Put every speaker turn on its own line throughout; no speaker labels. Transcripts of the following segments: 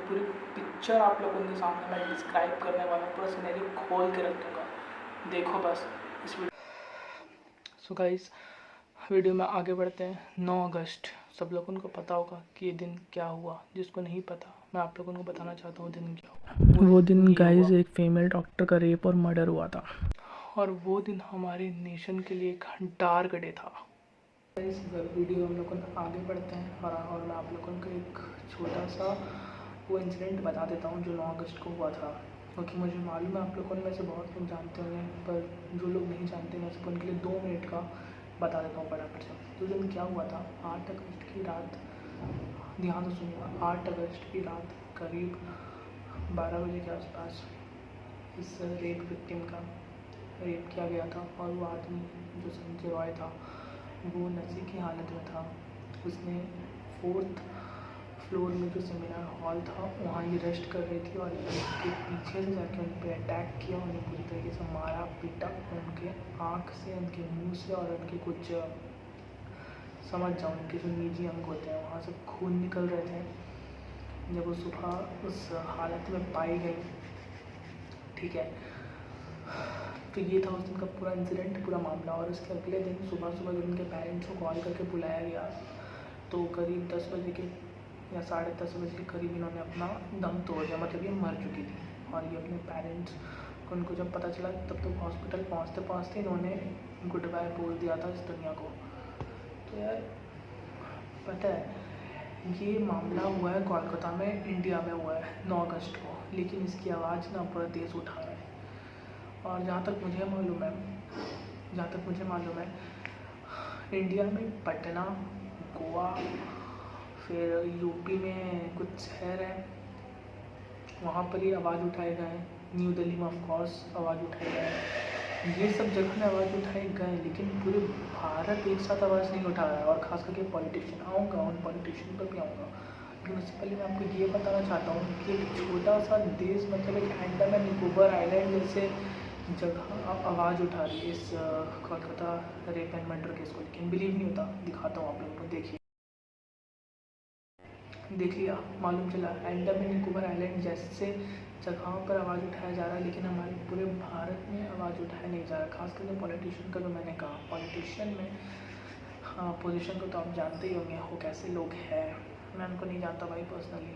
पूरी पिक्चर आप लोगों के सामने मैं डिस्क्राइब करने वाला हूँ, पूरा सिनेरियो खोल के रख दूँगा। देखो बस इस वीडियो। सो गाइस, वीडियो में आगे बढ़ते हैं। 9 अगस्त, सब लोगों को पता होगा कि ये दिन क्या हुआ। जिसको नहीं पता, मैं आप लोगों को बताना चाहता हूँ दिन क्या हुआ। वो दिन गाइस एक फीमेल डॉक्टर का रेप और मर्डर हुआ था, और वो दिन हमारे नेशन के लिए एक डार्क डे था। इस वीडियो हम लोग आगे बढ़ते हैं और मैं आप लोगों को एक छोटा सा वो इंसिडेंट बता देता हूँ जो 9 अगस्त को हुआ था, क्योंकि मुझे मालूम है आप लोगों में से बहुत लोग जानते होंगे, पर जो लोग नहीं जानते मैं सिर्फ उनके लिए 2 मिनट का बता देता हूँ फटाफट से। तो दिन क्या हुआ था, 8 अगस्त की रात, ध्यान से सुनिएगा। 8 अगस्त की रात करीब 12 बजे के आसपास इस रेप विक्टिम का रेप किया गया था, और वो आदमी जो संजय रॉय था वो नशे की हालत में था। उसने 4th फ्लोर में जो सेमिनार हॉल था वहाँ ये रेस्ट कर रही थी, और उसके पीछे से जाके उन पर अटैक किया, उन्हें पूरी तरीके से मारा पीटा, उनके आँख से, उनके मुंह से और उनके कुछ समझ जाओ उनके जो निजी अंग होते हैं वहाँ से खून निकल रहे थे जब वो सुबह उस हालत में पाई गई। ठीक है, तो ये था उस दिन का पूरा इंसिडेंट, पूरा मामला। और उसके अगले दिन सुबह जब उनके पेरेंट्स को कॉल करके बुलाया गया तो करीब 10 बजे के या 10:30 बजे के करीब इन्होंने अपना दम तोड़ दिया, मतलब ये मर चुकी थी। और ये अपने पेरेंट्स को, उनको जब पता चला तब तक हॉस्पिटल पहुँचते पहुँचते इन्होंने गुड बाय बोल दिया था इस दुनिया को। तो यार पता है ये मामला हुआ है कोलकाता में, इंडिया में हुआ है 9 अगस्त को, लेकिन इसकी आवाज़ ना पूरा देश उठा रहा है। और जहाँ तक मुझे मालूम है इंडिया में पटना, गोवा, फिर यूपी में कुछ शहर है वहाँ पर ही आवाज़ उठाए गए हैं। न्यू दिल्ली में ऑफ कोर्स आवाज़ उठाए गए हैं। ये सब जगह में आवाज़ उठाए गए, लेकिन पूरे भारत एक साथ आवाज़ नहीं उठा रहा है। और ख़ास करके पॉलिटिशियन, आऊँगा उन पॉलिटिशियन पर भी आऊँगा, लेकिन उससे पहले मैं आपको ये बताना चाहता हूँ कि एक छोटा सा देश, मतलब एक अंडमान निकोबार आइलैंड जैसे जगह आवाज़ उठा रही है इस Kolkata rape and murder case को। लेकिन बिलीव नहीं होता, दिखाता हूँ आप लोगों को, देखिए। देख लिया, मालूम चला अंडमान निकोबार आइलैंड जैसे जगहों पर आवाज़ उठाया जा रहा है, लेकिन हमारे पूरे भारत में आवाज़ उठाया नहीं जा रहा। खास करके पॉलिटिशियन का, जो मैंने कहा पॉलिटिशियन में पोजीशन को तो आप जानते ही होंगे वो कैसे लोग हैं। मैं उनको नहीं जानता भाई पर्सनली,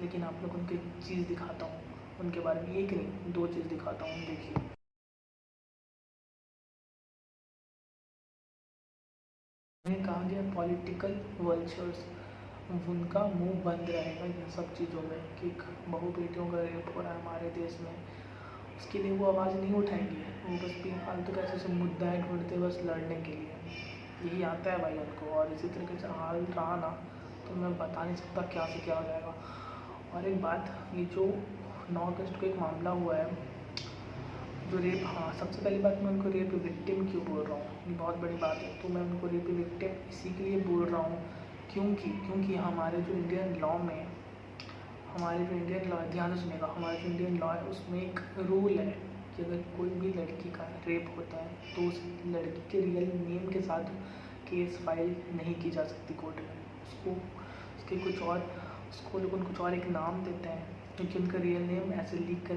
लेकिन आप लोग उनकी चीज़ दिखाता हूँ, उनके बारे में एक नहीं 2 चीज़ दिखाता हूँ, देखिए। मैंने कहा गया पॉलिटिकल वल्चर्स, उनका मुंह बंद रहेगा इन सब चीज़ों में कि बहू बेटियों का रेप हो रहा है हमारे देश में। उसके लिए वो आवाज़ नहीं उठाएंगे, वो बस बेफालतू कैसे से मुद्दाएँ ढूंढते बस लड़ने के लिए, यही आता है भाई उनको। और इसी तरीके से हाल रहा ना तो मैं बता नहीं सकता क्या से क्या हो जाएगा। और एक बात, ये जो 9 अगस्त को एक मामला हुआ है जो रेप, हाँ सबसे पहली बात मैं उनको रेप विक्टिम क्यों बोल रहा हूँ, ये बहुत बड़ी बात है। तो मैं उनको रेप विक्टिम इसी के लिए बोल रहा हूँ क्योंकि हमारे जो इंडियन लॉ में, हमारे जो इंडियन लॉ, ध्यान से सुनिएगा, हमारे जो इंडियन लॉ है उसमें एक रूल है कि अगर कोई भी लड़की का रेप होता है तो उस लड़की के रियल नेम के साथ केस फाइल नहीं की जा सकती कोर्ट में। उसको उसके कुछ और, उसको लोग कुछ और एक नाम देते हैं, क्योंकि उनका रियल नेम ऐसे लीक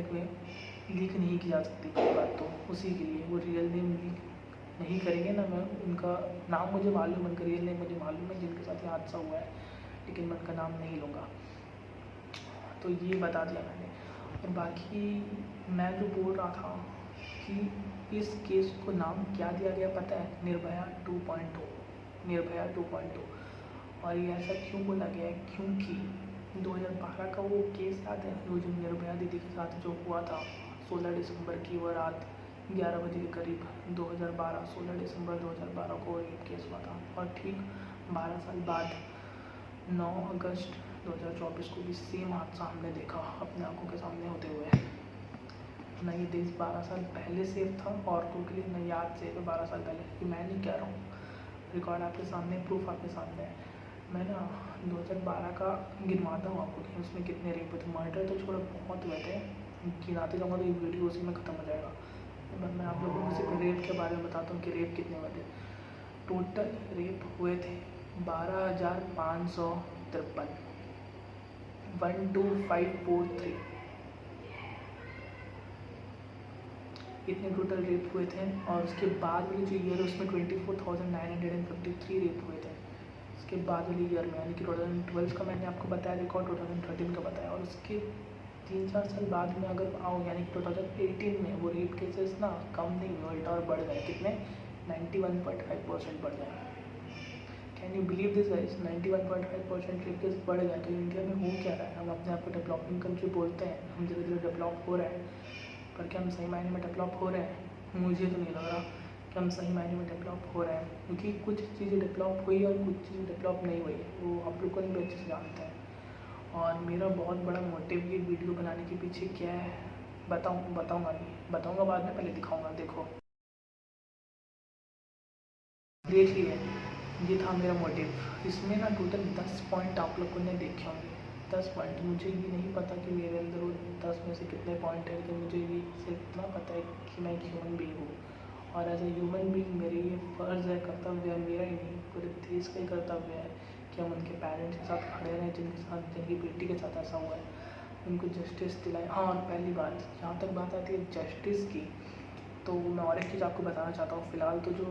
नहीं की जा सकती कोई बात। तो उसी के लिए वो रियल नेम लीक नहीं करेंगे ना। मैं उनका नाम मुझे मालूम है, उनका रियल नेम मुझे मालूम है जिनके साथ ये हादसा हुआ है, लेकिन मैं उनका नाम नहीं लूँगा। तो ये बता दिया मैंने। और बाकी मैं जो बोल रहा था कि इस केस को नाम क्या दिया गया पता है, निर्भया 2.0, निर्भया 2.0। और ये ऐसा क्यों बोला गया है, क्योंकि 2012 का वो केस याद है वो जो निर्भया दीदी के साथ जो हुआ था 16 दिसंबर की वो रात 11 बजे के करीब 2012, 16 दिसंबर 2012 को ये केस हुआ था। और ठीक 12 साल बाद 9 अगस्त 2024 को भी सेम हादसा हमने देखा अपने आंखों के सामने होते हुए। ना ये देश 12 साल पहले सेफ था औरतों के लिए, ना याद सेफ है 12 साल पहले। ये मैं नहीं कह रहा हूँ, रिकॉर्ड आपके सामने, प्रूफ आपके सामने है। मैं ना 2012 का गिनवाता हूँ आपको कि उसमें कितने रेप हुए थे। मर्डर तो छोड़ो बहुत हुए थे, गिनाते जाऊँगा तो ये वीडियो उसी में ख़त्म हो जाएगा। मैं आप लोगों को सिर्फ रेप के बारे में बताता हूँ कि रेप कितने हुए थे। टोटल रेप हुए थे 12,553, 12543 इतने टोटल रेप हुए थे। और उसके बाद वाली जो ईयर उसमें 24,953 रेप हुए थे। उसके बाद वाली ईयर में यानी कि 2012 का मैंने आपको बताया रिकॉर्ड, 2013 का बताया, और उसके 3-4 साल बाद में अगर आओ यानी 2018 में वो रेप केसेस ना कम नहीं हुए, उल्टा और बढ़ गए। कितने? 91.5% बढ़ गए। Can you believe this guys? 91.5% rape case बढ़ गए। तो इंडिया में हो क्या रहा है? हम अपने आप को डेवलपिंग कंट्री बोलते हैं, हम धीरे धीरे डेवलप हो रहे हैं, पर क्या हम सही मायने में डेवलप हो रहे हैं? मुझे तो नहीं लग रहा कि हम सही मायने में डेवलप हो रहे हैं, क्योंकि कुछ चीज़ें डेवलप हुई और कुछ चीज़ें डेवलप नहीं हुई, वो आप लोग को भी अच्छे से जानते हैं। और मेरा बहुत बड़ा मोटिव ये वीडियो बनाने के पीछे क्या है बताऊँगा नहीं, बताऊँगा बाद में, पहले दिखाऊँगा। देखो, देख लिए, ये था मेरा मोटिव। इसमें ना टोटल 10 पॉइंट आप लोगों ने देखे होंगे। 10 पॉइंट। मुझे ये नहीं पता कि मेरे अंदर वो 10 में से कितने पॉइंट है, लेकिन मुझे ये सिर्फ इतना पता है कि मैं एक ह्यूमन बीइंग हूँ, और एज ए ह्यूमन बीइंग मेरे ये फ़र्ज़ है, कर्तव्य है, मेरा ही नहीं पूरे देश का ही कर्तव्य है कि हम उनके पेरेंट्स के साथ खड़े रहें, जिनकी बेटी के साथ ऐसा हुआ है, उनको जस्टिस दिलाएं। हाँ, और पहली बात, जहाँ तक बात आती है जस्टिस की, तो मैं और एक चीज़ आपको बताना चाहता हूँ। फ़िलहाल तो जो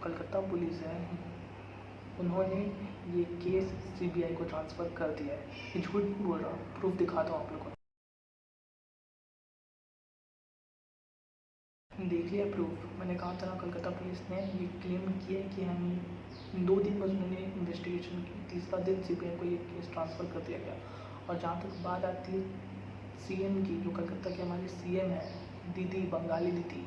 कलकत्ता पुलिस है, उन्होंने ये केस सीबीआई को ट्रांसफ़र कर दिया है। ये झूठ नहीं बोल रहा, प्रूफ दिखाता हूँ आप लोगों को। देख लिया प्रूफ। मैंने कहा था ना, कलकत्ता पुलिस ने ये क्लेम किया कि हम 2 दिन बस उन्होंने इन्वेस्टिगेशन की, तीसरा दिन सीबीआई को ये केस ट्रांसफ़र कर दिया गया। और जहाँ तक बात आती है सीएम की, जो कलकत्ता के हमारे सीएम है, दीदी, बंगाली दीदी,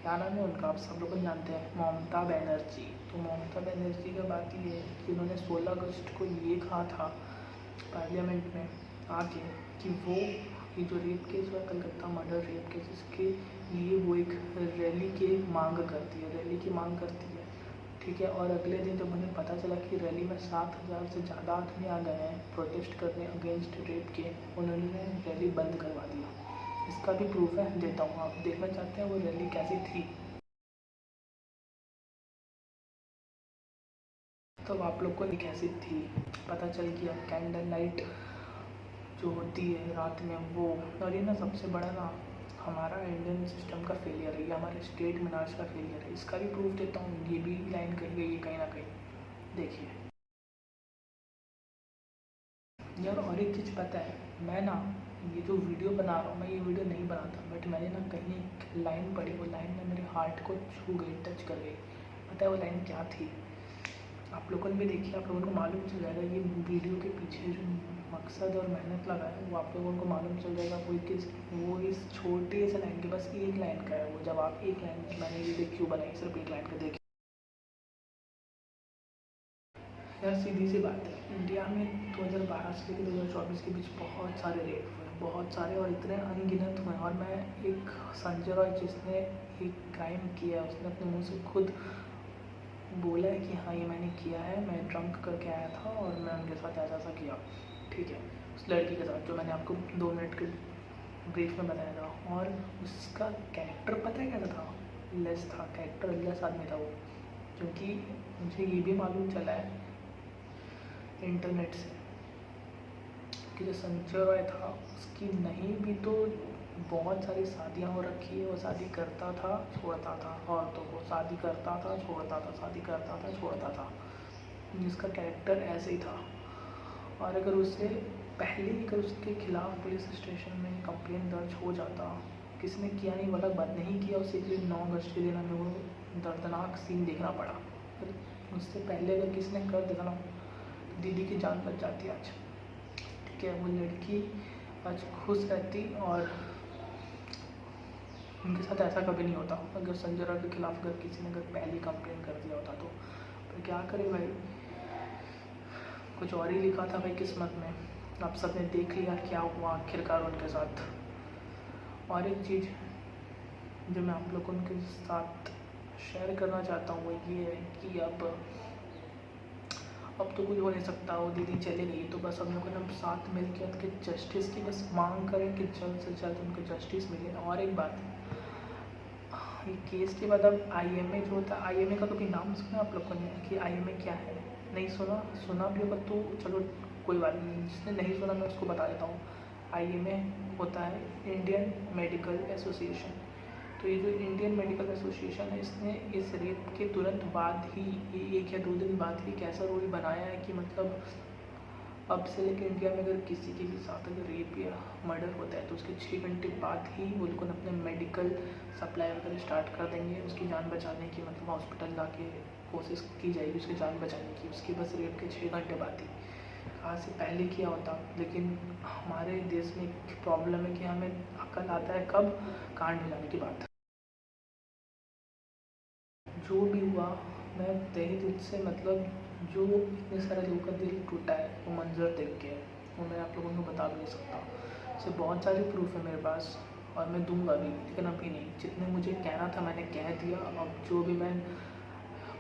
क्या नाम है उनका, आप सब लोग जानते हैं, ममता बनर्जी। तो ममता बनर्जी का बात ये है कि उन्होंने 16 अगस्त को ये कहा था पार्लियामेंट में आके कि वो ये जो रेप केस हुआ, कलकत्ता मर्डर रेप केस, इसके लिए वो एक रैली की मांग करती है, ठीक है। और अगले दिन जब उन्हें पता चला कि रैली में 7,000 से ज़्यादा आदमी आ गए हैं प्रोटेस्ट करने अगेंस्ट रेप के, उन्होंने रैली बंद करवा दिया। इसका भी प्रूफ है, देता हूँ। आप देखना चाहते हैं वो रैली कैसी थी? तो आप लोग को कैसी थी पता चल गया। कैंडल लाइट जो होती है रात में वो, और ये ना सबसे बड़ा ना हमारा इंडियन सिस्टम का फेलियर है, ये हमारे स्टेट मिनार्स का फेलियर है। इसका भी प्रूफ देता हूँ। ये भी लाइन कही गई है कहीं ना कहीं, देखिए यार। और एक चीज़ पता है, मैं ना ये जो वीडियो बना रहा हूँ, मैं ये वीडियो नहीं बनाता, बट मैंने ना कहीं एक लाइन पढ़ी, वो लाइन ना मेरे हार्ट को छू गई, टच कर गई। पता है वो लाइन क्या थी? आप लोगों ने भी देखी, आप लोगों को मालूम चल जाएगा। ये वीडियो के पीछे जो मकसद और मेहनत लगा है वो आप लोगों को मालूम चल जाएगा। वो इस छोटे से लाइन के, बस एक लाइन का है वो। जब आप एक लाइन, मैंने वीडियो क्यों बनाई, सिर्फ एक लाइन का देखिए यार। सीधी सी बात है, इंडिया में 2012 से लेकर 2024 के बीच बहुत सारे रेप हुए, बहुत सारे, और इतने अनगिनत हुए। और मैं एक संजय रॉय जिसने एक क्राइम किया, उसने अपने मुँह से खुद बोला है कि हाँ ये मैंने किया है, मैं ड्रंक करके आया था और मैं उनके साथ ऐसा किया, ठीक है, उस लड़की के साथ, जो मैंने आपको 2 मिनट के ब्रीफ में बताया था। और उसका कैरेक्टर पता है क्या था? लेस था कैरेक्टर, लेस आदमी था वो। क्योंकि मुझे ये भी मालूम चला है इंटरनेट से कि जो संजय रॉय था, उसकी नहीं भी तो बहुत सारी शादियाँ हो रखी है। वो शादी करता था, छोड़ता था औरतों को, शादी करता था, छोड़ता था, शादी करता था, छोड़ता था। जिसका कैरेक्टर ऐसे ही था। और अगर उससे पहले ही अगर उसके खिलाफ पुलिस स्टेशन में कंप्लेन दर्ज हो जाता, किसी ने किया नहीं, मतलब बंद नहीं किया, उसे के लिए 9 अगस्त के दिन हमें वो दर्दनाक सीन देखना पड़ा। उससे पहले अगर किसी ने कर देता ना, दीदी की जान बच जाती आज, ठीक है। वो लड़की आज खुश रहती और उनके साथ ऐसा कभी नहीं होता। अगर संजय राउत के खिलाफ अगर किसी ने अगर पहले कंप्लेन कर दिया होता तो क्या करे भाई, कुछ और ही लिखा था भाई किस्मत में। आप सबने देख लिया क्या हुआ आखिरकार उनके साथ। और एक चीज़ जो मैं आप लोगों के साथ शेयर करना चाहता हूँ वो ये है कि अब तो कुछ हो नहीं सकता, वो दीदी चली गई, तो बस हम लोगों ने साथ मिल के उनके जस्टिस की बस मांग करें कि जल्द से जल्द उनको जस्टिस मिले। और एक बात, ये केस के बाद अब आईएमए जो होता है, आईएमए का कभी नाम सुना आप लोगों ने कि आईएमए क्या है? नहीं सुना भी होगा तो चलो कोई बात नहीं, जिसने नहीं सुना मैं उसको बता देता हूँ। IMA होता है इंडियन मेडिकल एसोसिएशन। तो ये जो इंडियन मेडिकल एसोसिएशन है, इसने इस रेप के तुरंत बाद ही 1 या 2 दिन बाद ही एक ऐसा रूल बनाया है कि मतलब अब से लेकर इंडिया में अगर किसी के भी साथ अगर रेप या मर्डर होता है तो उसके 6 घंटे बाद ही वो लोग अपने मेडिकल सप्लाई वगैरह स्टार्ट कर देंगे, उसकी जान बचाने की, मतलब हॉस्पिटल जाके कोशिश की जाएगी उसकी जान बचाने की, उसके बस रेप के 6 घंटे बाद ही। कहाँ से पहले किया होता, लेकिन हमारे देश में एक प्रॉब्लम है कि हमें अकल आता है कब, कांड हो जाने की बात। जो भी हुआ, मैं तहे दिल से मतलब जो इतने सारे लोगों का दिल टूटा है वो मंज़र देख के, वो मैं आप लोगों को बता भी नहीं सकता। इससे बहुत सारे प्रूफ है मेरे पास और मैं दूंगा भी, लेकिन अभी नहीं। जितने मुझे कहना था मैंने कह दिया। अब जो भी मैं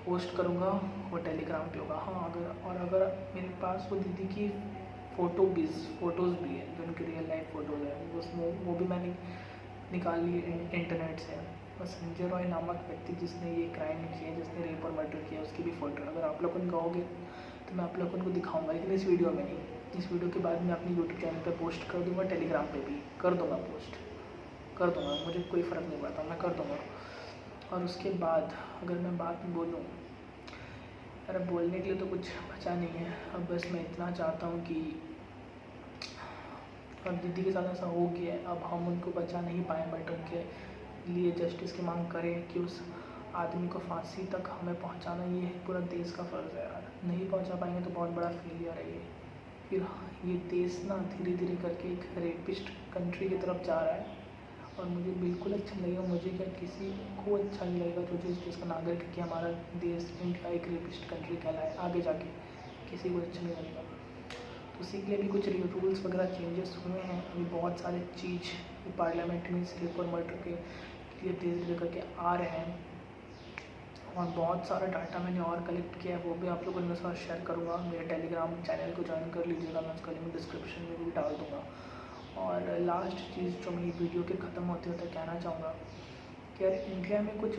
पोस्ट करूँगा वो टेलीग्राम पे होगा। हाँ, अगर मेरे पास वो दीदी की फ़ोटोज़ भी है जो उनकी रियल लाइफ फ़ोटोज़ है, उसमें वो भी मैंने निकाल ली इंटरनेट से। और संजय रॉय नामक व्यक्ति जिसने ये क्राइम किया, जिसने रेप और मर्डर किया, उसकी भी फ़ोटो अगर आप लोगों को कहोगे तो मैं आप लोगों को दिखाऊंगा, लेकिन इस वीडियो में नहीं। इस वीडियो के बाद मैं अपनी यूट्यूब चैनल पे पोस्ट कर दूंगा, टेलीग्राम पे भी कर दूंगा, पोस्ट कर दूंगा, मुझे कोई फ़र्क नहीं पड़ता, मैं कर दूंगा। और उसके बाद अगर मैं बात बोलूँ, अरे बोलने के लिए तो कुछ बचा नहीं है। अब बस मैं इतना चाहता हूँ कि अब दीदी के साथ ऐसा हो गया है, अब हम उनको बचा नहीं पाए, बट उनके लिए जस्टिस की मांग करें कि उस आदमी को फांसी तक हमें पहुंचाना, ये पूरा देश का फ़र्ज़ है यार। नहीं पहुंचा पाएंगे तो बहुत बड़ा फेलियर है ये। फिर ये देश ना धीरे धीरे करके एक रेपिस्ट कंट्री की तरफ जा रहा है और मुझे बिल्कुल अच्छा नहीं लगेगा, मुझे क्या किसी को अच्छा नहीं लगेगा जो जिस देश का नागरिक है कि हमारा देश इंडिया एक रेपिस्ट कंट्री कहलाए। आगे जाके किसी को अच्छा नहीं लगेगा। तो उसी के लिए भी कुछ रूल्स वगैरह चेंजेस हुए हैं। अभी बहुत सारे चीज़ पार्लियामेंट में रेप और मर्डर के लिए धीरे धीरे करके आ रहे हैं और बहुत सारा डाटा मैंने और कलेक्ट किया है, वो भी आप लोगों के साथ शेयर करूँगा। मेरे टेलीग्राम चैनल को ज्वाइन कर लीजिएगा, मैं उसका लिंक डिस्क्रिप्शन में भी डाल दूँगा। और लास्ट चीज़ जो मैं वीडियो के ख़त्म होते होते कहना चाहूँगा कि यार इंडिया में कुछ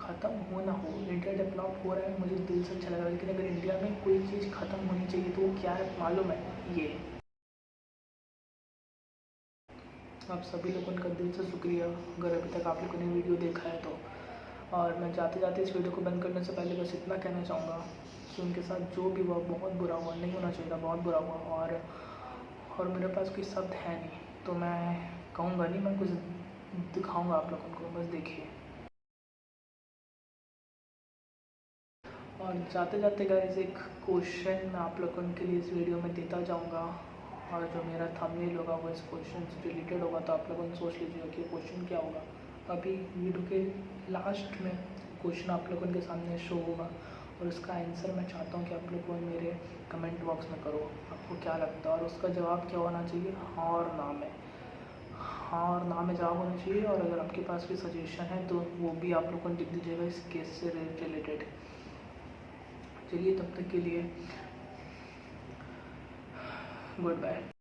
ख़त्म हो ना हो, इंडिया डेवलप हो रहा है, मुझे दिल से अच्छा लग रहा है, लेकिन अगर इंडिया में कोई चीज़ ख़त्म होनी चाहिए तो वो क्या है मालूम है? ये आप सभी लोगों का दिल से शुक्रिया अगर अभी तक आप लोगों ने वीडियो देखा है तो। और मैं जाते जाते इस वीडियो को बंद करने से पहले बस इतना कहना चाहूँगा कि उनके साथ जो भी हुआ बहुत बुरा हुआ, नहीं होना चाहिए था, बहुत बुरा हुआ। और मेरे पास कोई शब्द है नहीं, तो मैं कहूँगा नहीं, मैं कुछ दिखाऊँगा आप लोगों को, बस देखिए। और जाते जाते गाइस एक क्वेश्चन मैं आप लोगों के लिए इस वीडियो में देता जाऊँगा, और जो मेरा थंबनेल होगा वो इस क्वेश्चन से रिलेटेड होगा, तो आप लोगों ने सोच लीजिएगा कि क्वेश्चन क्या होगा। अभी वीडियो के लास्ट में क्वेश्चन आप लोगों के सामने शो होगा और उसका आंसर मैं चाहता हूँ कि आप लोग मेरे कमेंट बॉक्स में करो, आपको क्या लगता है। और उसका जवाब क्या होना चाहिए? हाँ और ना में, हाँ और ना में जवाब होना चाहिए। और अगर आपके पास कोई सजेशन है तो वो भी आप लोगों को लिख दीजिएगा इस केस से रिलेटेड। चलिए तब तक के लिए गुड बाय।